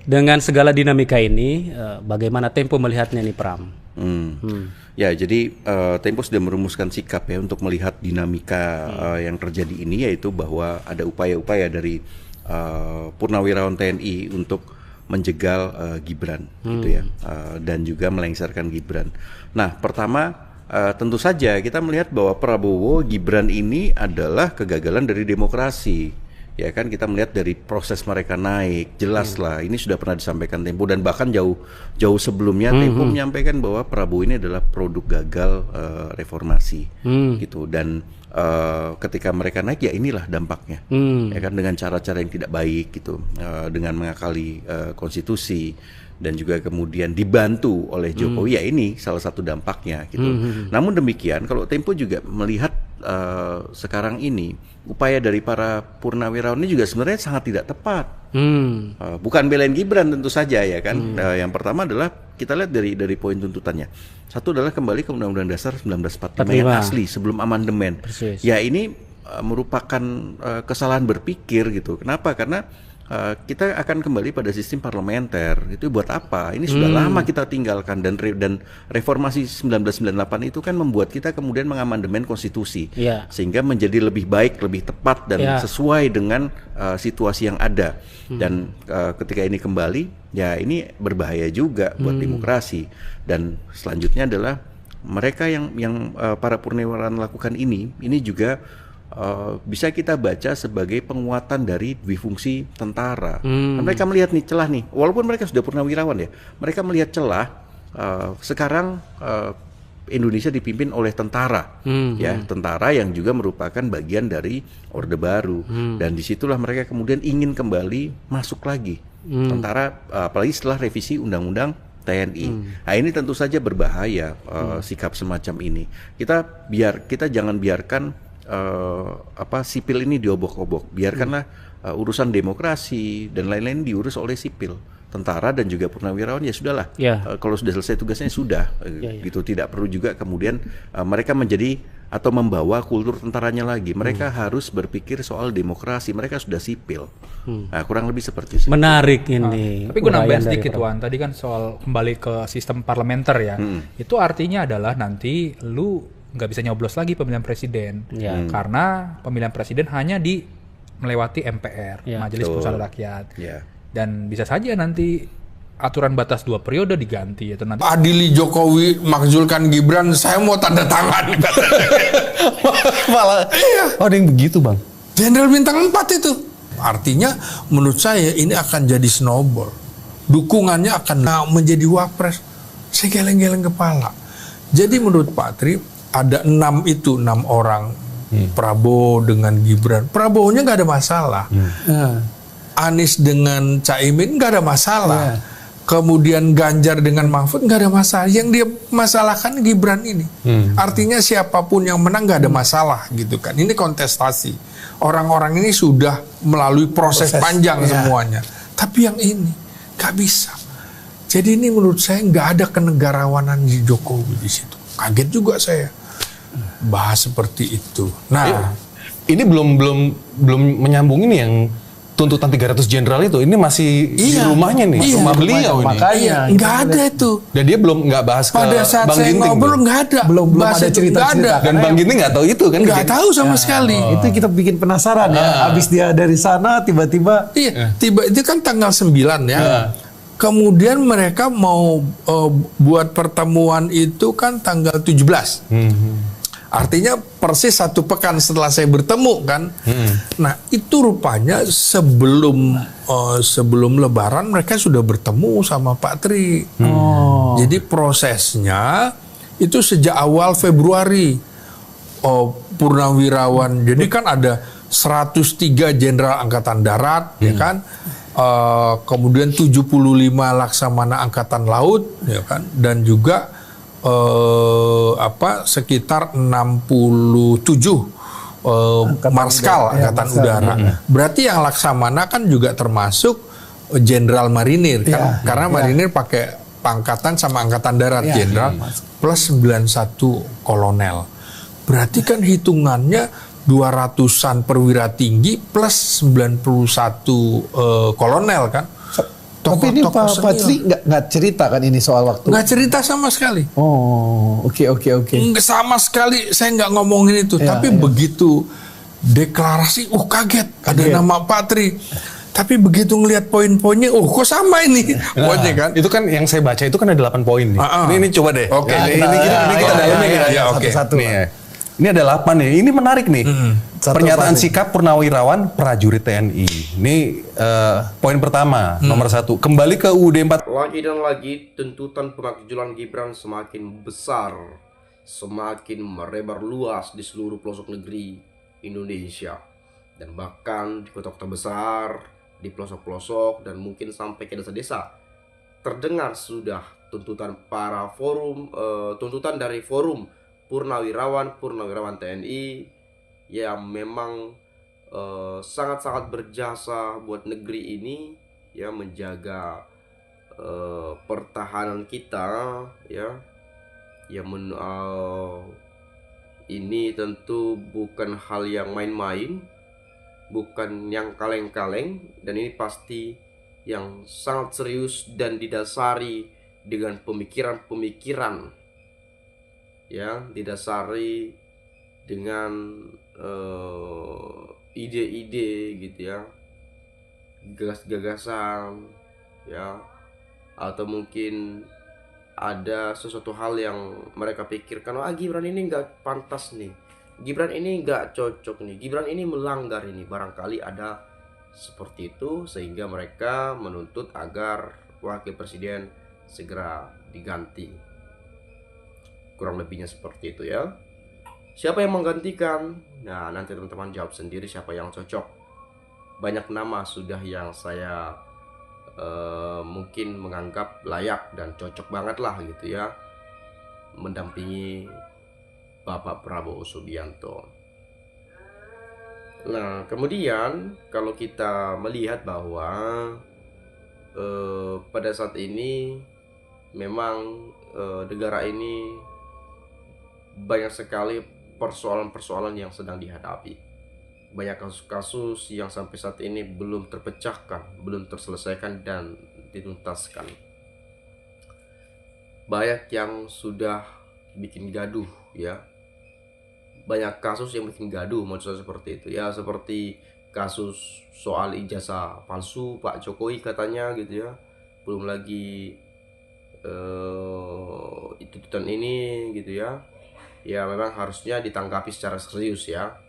Dengan segala dinamika ini, bagaimana Tempo melihatnya nih, Pram? Ya, jadi Tempo sudah merumuskan sikap ya untuk melihat dinamika yang terjadi ini, yaitu bahwa ada upaya-upaya dari Purnawirawan TNI untuk menjegal Gibran, gitu ya, dan juga melengsarkan Gibran. Nah, pertama tentu saja kita melihat bahwa Prabowo Gibran ini adalah kegagalan dari demokrasi. Ya kan, kita melihat dari proses mereka naik, jelas lah ini sudah pernah disampaikan Tempo, dan bahkan jauh sebelumnya Tempo menyampaikan bahwa Prabowo ini adalah produk gagal reformasi gitu, dan ketika mereka naik ya inilah dampaknya, ya kan, dengan cara-cara yang tidak baik gitu, dengan mengakali konstitusi dan juga kemudian dibantu oleh Jokowi, ya ini salah satu dampaknya gitu. Namun demikian, kalau Tempo juga melihat sekarang ini upaya dari para purnawirawan ini juga sebenarnya sangat tidak tepat. Bukan belain Gibran tentu saja ya kan. Yang pertama adalah kita lihat dari poin tuntutannya. Satu adalah kembali ke Undang-Undang Dasar 1945 yang asli sebelum amandemen. Persis. Ya ini merupakan kesalahan berpikir gitu. Kenapa? Karena kita akan kembali pada sistem parlementer. Itu buat apa? Ini sudah lama kita tinggalkan, dan reformasi 1998 itu kan membuat kita kemudian mengamandemen konstitusi, sehingga menjadi lebih baik, lebih tepat, dan sesuai dengan situasi yang ada. Dan ketika ini kembali, ya ini berbahaya juga buat demokrasi. Dan selanjutnya adalah mereka yang para purnawirawan lakukan ini juga bisa kita baca sebagai penguatan dari difungsi tentara. Mereka melihat nih celah nih, walaupun mereka sudah purnawirawan ya, mereka melihat celah. Sekarang Indonesia dipimpin oleh tentara, ya, tentara yang juga merupakan bagian dari Orde Baru, dan disitulah mereka kemudian ingin kembali masuk lagi tentara, apalagi setelah revisi Undang-Undang TNI. Nah ini tentu saja berbahaya sikap semacam ini. Kita jangan biarkan sipil ini diobok-obok. Biarkanlah urusan demokrasi dan lain-lain diurus oleh sipil, tentara dan juga purnawirawan, ya sudahlah. Kalau sudah selesai tugasnya sudah, gitu. Tidak perlu juga kemudian mereka menjadi atau membawa kultur tentaranya lagi. Mereka harus berpikir soal demokrasi. Mereka sudah sipil. Nah, kurang lebih seperti itu. Menarik ini. Tapi gue nambahin sedikit, Wan. Tadi kan soal kembali ke sistem parlementer ya. Itu artinya adalah nanti lu nggak bisa nyoblos lagi pemilihan presiden, karena pemilihan presiden hanya melewati MPR, Majelis Permusyawaratan Rakyat, dan bisa saja nanti aturan batas 2 periode diganti atau nanti adili Jokowi makzulkan Gibran, saya mau tanda tangan. Malah ada yang begitu, Bang. Jenderal bintang 4 itu. Artinya menurut saya ini akan jadi snowball. Dukungannya akan menjadi wapres. Saya geleng-geleng kepala. Jadi menurut Pak Tri, ada 6 orang, Prabowo dengan Gibran. Prabowo-nya nggak ada masalah. Anies dengan Caimin nggak ada masalah. Kemudian Ganjar dengan Mahfud nggak ada masalah. Yang dia masalahkan Gibran ini. Artinya siapapun yang menang nggak ada masalah gitu kan. Ini kontestasi. Orang-orang ini sudah melalui proses panjang semuanya. Tapi yang ini nggak bisa. Jadi ini menurut saya nggak ada kenegarawanan di Jokowi di situ. Kaget juga saya bahas seperti itu. Nah, ini belum menyambung ini yang tuntutan 300 jenderal itu. Ini masih di rumahnya nih, rumah beliau ini. Makanya nggak ada itu. Dan dia belum nggak bahas ke pada saat Bang saya Ginting. ngobrol nggak ada. Belum ada cerita-cerita. Dan Bang Ginting nggak tahu itu kan? Nggak tahu sama sekali. Itu kita bikin penasaran ya. Abis dia dari sana tiba-tiba. Tiba itu kan tanggal 9 ya. Kemudian mereka mau buat pertemuan itu kan tanggal 17. Artinya persis 1 pekan setelah saya bertemu kan. Nah itu rupanya sebelum Lebaran mereka sudah bertemu sama Pak Tri. Jadi prosesnya itu sejak awal Februari. Purnawirawan. Jadi kan ada 103 jenderal angkatan darat, ya kan. Kemudian 75 laksamana angkatan laut, ya kan, dan juga sekitar 67 marskal angkatan udara. Berarti yang laksamana kan juga termasuk jenderal marinir kan, karena marinir pakai pangkatan sama angkatan darat, jenderal plus 91 kolonel. Berarti kan hitungannya 200-an perwira tinggi plus 91 kolonel kan. Tapi ini Pak Fajri nggak cerita kan ini soal waktu? Nggak cerita sama sekali. Oh, oke. Nggak sama sekali, saya nggak ngomongin itu. Ya, Tapi begitu deklarasi, kaget ada nama Patri. Tapi begitu ngelihat poin-poinnya, kok sama ini poinnya kan? Itu kan yang saya baca itu kan ada 8 poin nih. Ini coba deh. Oke, ini kita dalami oke. Satu-satu. Ini ada 8 nih. Ini menarik nih. Pernyataan Satu, sikap Purnawirawan prajurit TNI. Ini poin pertama, nomor 1. Kembali ke UUD 4. Lagi dan lagi tuntutan pemakzulan Gibran semakin besar, semakin merebar luas di seluruh pelosok negeri Indonesia, dan bahkan di kota-kota besar, di pelosok-pelosok, dan mungkin sampai ke desa-desa. Terdengar sudah tuntutan tuntutan dari forum Purnawirawan TNI yang memang sangat-sangat berjasa buat negeri ini, ya, menjaga pertahanan kita, ya. Ini tentu bukan hal yang main-main, bukan yang kaleng-kaleng, dan ini pasti yang sangat serius dan didasari dengan pemikiran-pemikiran, ya, didasari dengan ide-ide gitu, ya, gagasan, ya, atau mungkin ada sesuatu hal yang mereka pikirkan, Gibran ini nggak pantas nih, Gibran ini nggak cocok nih, Gibran ini melanggar ini, barangkali ada seperti itu, sehingga mereka menuntut agar wakil presiden segera diganti. Kurang lebihnya seperti itu, ya. Siapa yang menggantikan? Nah, nanti teman-teman jawab sendiri siapa yang cocok. Banyak nama sudah yang saya mungkin menganggap layak dan cocok banget lah gitu, ya, mendampingi Bapak Prabowo Subianto. Nah, kemudian kalau kita melihat bahwa pada saat ini memang negara ini banyak sekali persoalan-persoalan yang sedang dihadapi. Banyak kasus-kasus yang sampai saat ini belum terpecahkan, belum terselesaikan dan dituntaskan. Banyak yang sudah bikin gaduh, ya. Banyak kasus yang bikin gaduh, maksud saya seperti itu, ya, seperti kasus soal ijazah palsu Pak Jokowi katanya gitu, ya. Belum lagi tuntutan ini gitu, ya. Ya, memang harusnya ditanggapi secara serius, ya.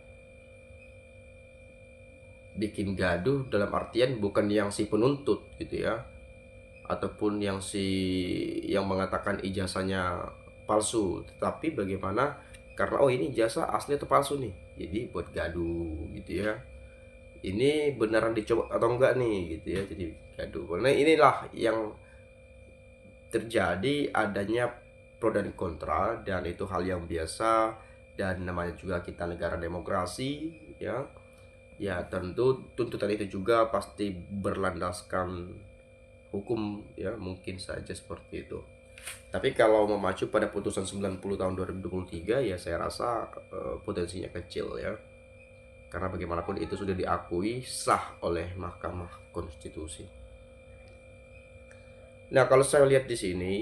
Bikin gaduh dalam artian bukan yang si penuntut gitu, ya, ataupun yang mengatakan ijazahnya palsu, tetapi bagaimana karena ini ijazah asli atau palsu nih, jadi buat gaduh gitu, ya. Ini beneran dicoba atau enggak nih gitu, ya, jadi gaduh. Karena inilah yang terjadi, adanya pro dan kontra, dan itu hal yang biasa, dan namanya juga kita negara demokrasi, ya. Ya, tentu tuntutan itu juga pasti berlandaskan hukum, ya, mungkin saja seperti itu. Tapi kalau memacu pada putusan 90 tahun 2023, ya saya rasa potensinya kecil, ya. Karena bagaimanapun itu sudah diakui sah oleh Mahkamah Konstitusi. Nah, kalau saya lihat di sini,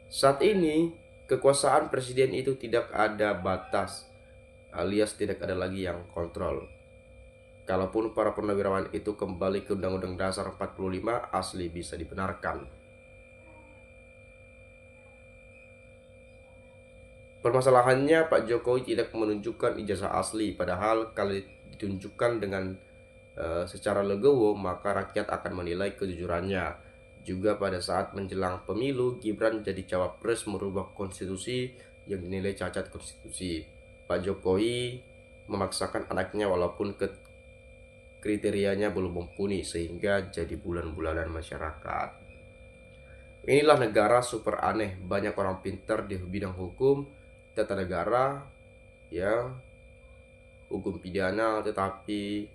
saat ini kekuasaan presiden itu tidak ada batas, alias tidak ada lagi yang kontrol. Kalaupun para purnawirawan itu kembali ke Undang-Undang Dasar 45, asli bisa dibenarkan. Permasalahannya Pak Jokowi tidak menunjukkan ijazah asli, padahal kalau ditunjukkan dengan secara legowo, maka rakyat akan menilai kejujurannya. Juga pada saat menjelang pemilu, Gibran jadi cawapres merubah konstitusi yang dinilai cacat konstitusi. Pak Jokowi memaksakan anaknya walaupun kriterianya belum mumpuni, sehingga jadi bulan-bulanan masyarakat. Inilah negara super aneh, banyak orang pintar di bidang hukum, tata negara, ya, hukum pidana, tetapi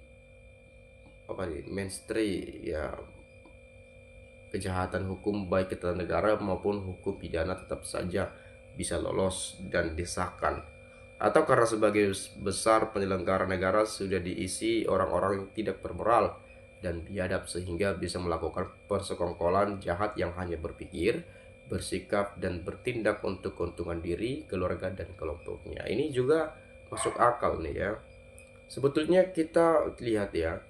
mainstream, ya, kejahatan hukum baik tata negara maupun hukum pidana tetap saja bisa lolos dan disahkan. Atau karena sebagai besar penyelenggara negara sudah diisi orang-orang yang tidak bermoral dan biadab sehingga bisa melakukan persekongkolan jahat yang hanya berpikir, bersikap, dan bertindak untuk keuntungan diri, keluarga, dan kelompoknya. Ini juga masuk akal nih ya. Sebetulnya kita lihat ya,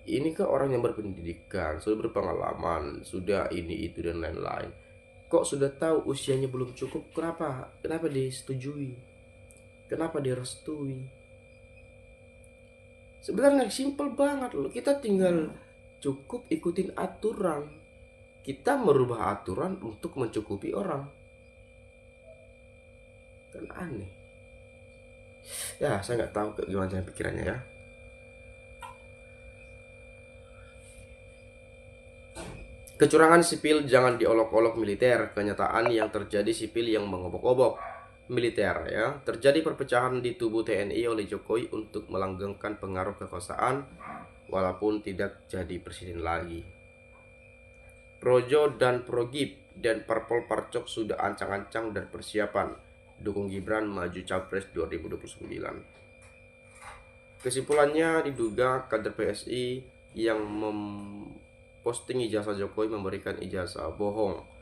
ini kan orang yang berpendidikan, sudah berpengalaman, sudah ini itu dan lain-lain. Kok sudah tahu usianya belum cukup, kenapa disetujui? Kenapa direstui? Sebenarnya simple banget loh. Kita tinggal cukup ikutin aturan. Kita merubah aturan untuk mencukupi orang. Kan aneh. Ya, saya nggak tahu gimana cara pikirannya ya. Kecurangan sipil jangan diolok-olok militer. Kenyataan yang terjadi sipil yang mengobok-obok militer ya. Terjadi perpecahan di tubuh TNI oleh Jokowi untuk melanggengkan pengaruh kekuasaan walaupun tidak jadi presiden lagi. Projo dan Progib dan Parpol Parcok sudah ancang-ancang dan persiapan dukung Gibran maju Capres 2029. Kesimpulannya diduga kader PSI yang memposting ijazah Jokowi memberikan ijazah bohong.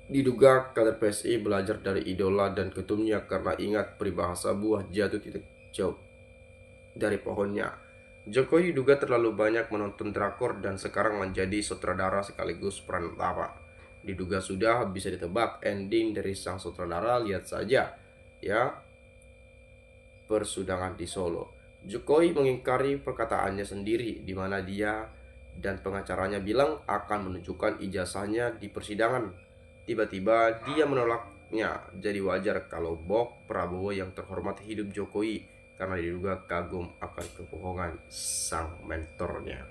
Diduga kader PSI belajar dari idola dan ketumnya karena ingat peribahasa buah jatuh tidak jauh dari pohonnya. Jokowi diduga terlalu banyak menonton drakor dan sekarang menjadi sutradara sekaligus peran utama. Diduga sudah bisa ditebak ending dari sang sutradara, lihat saja ya persidangan di Solo. Jokowi mengingkari perkataannya sendiri di mana dia dan pengacaranya bilang akan menunjukkan ijazahnya di persidangan. Tiba-tiba dia menolaknya. Jadi wajar kalau Prabowo yang terhormat hidup Jokowi karena diduga kagum akan kebohongan sang mentornya.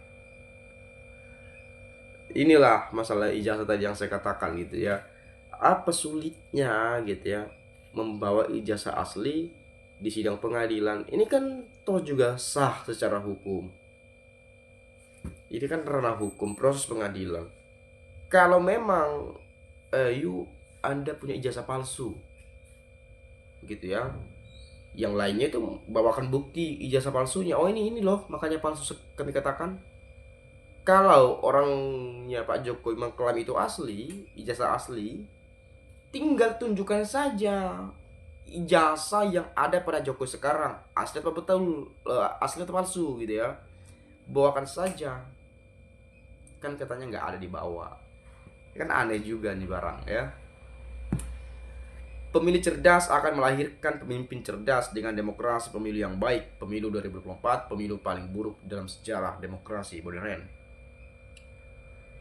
Inilah masalah ijazah tadi yang saya katakan gitu ya. Apa sulitnya gitu ya membawa ijazah asli di sidang pengadilan. Ini kan toh juga sah secara hukum. Ini kan ranah hukum, proses pengadilan. Kalau memang Anda punya ijazah palsu gitu ya, yang lainnya itu bawakan bukti ijazah palsunya. Oh ini loh makanya palsu kami katakan. Kalau orangnya Pak Jokowi mengklaim itu asli, ijazah asli, tinggal tunjukkan saja ijazah yang ada pada Jokowi sekarang, asli atau betul, asli atau palsu gitu ya, bawakan saja. Kan katanya nggak ada dibawa. Kan aneh juga nih barang ya. Pemilih cerdas akan melahirkan pemimpin cerdas dengan demokrasi pemilu yang baik. Pemilu 2024, pemilu paling buruk dalam sejarah demokrasi modern.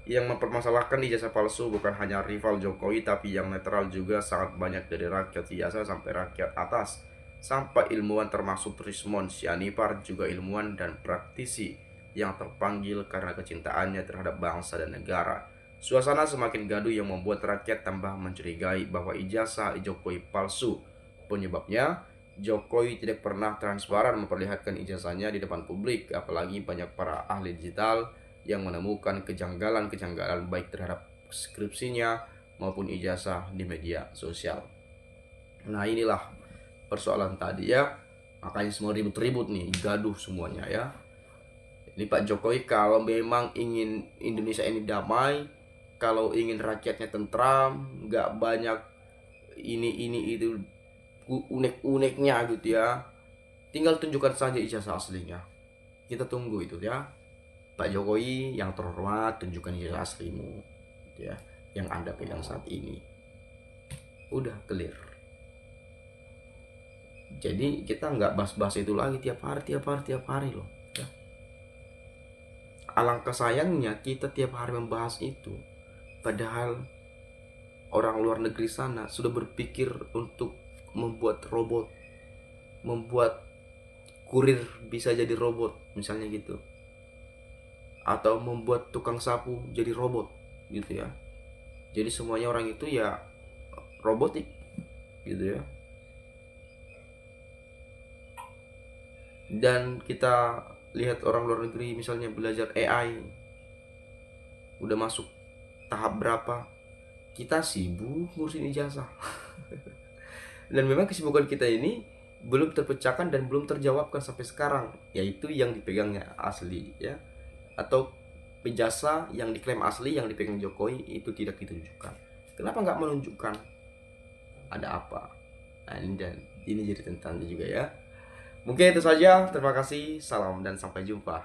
Yang mempermasalahkan ijazah palsu bukan hanya rival Jokowi, tapi yang netral juga sangat banyak, dari rakyat biasa sampai rakyat atas, sampai ilmuwan termasuk Trismon Sianipar, juga ilmuwan dan praktisi yang terpanggil karena kecintaannya terhadap bangsa dan negara. Suasana semakin gaduh yang membuat rakyat tambah mencurigai bahwa ijazah Jokowi palsu. Penyebabnya, Jokowi tidak pernah transparan memperlihatkan ijazahnya di depan publik, apalagi banyak para ahli digital yang menemukan kejanggalan-kejanggalan baik terhadap skripsinya maupun ijazah di media sosial. Nah inilah persoalan tadi ya, makanya semua ribut-ribut nih, gaduh semuanya ya. Ini Pak Jokowi kalau memang ingin Indonesia ini damai, kalau ingin rakyatnya tentram, nggak banyak ini itu unek-uneknya gitu ya, tinggal tunjukkan saja ijazah aslinya. Kita tunggu itu ya, Pak Jokowi yang terhormat, tunjukkan ijazah aslimu gitu ya, yang Anda pegang saat ini. Udah clear. Jadi kita nggak bahas-bahas itu lagi tiap hari loh ya. Alangkah sayangnya kita tiap hari membahas itu, padahal orang luar negeri sana sudah berpikir untuk membuat robot, membuat kurir bisa jadi robot misalnya gitu, atau membuat tukang sapu jadi robot gitu ya. Jadi semuanya orang itu ya robotik gitu ya. Dan kita lihat orang luar negeri misalnya belajar AI, udah masuk tahap berapa, kita sibuk ngurusin ijazah. Dan memang kesibukan kita ini belum terpecahkan dan belum terjawabkan sampai sekarang, yaitu yang dipegangnya asli ya, atau ijazah yang diklaim asli yang dipegang Jokowi itu tidak ditunjukkan. Kenapa nggak menunjukkan? Ada apa? Nah, ini jadi tentang juga ya. Mungkin itu saja. Terima kasih. Salam dan sampai jumpa.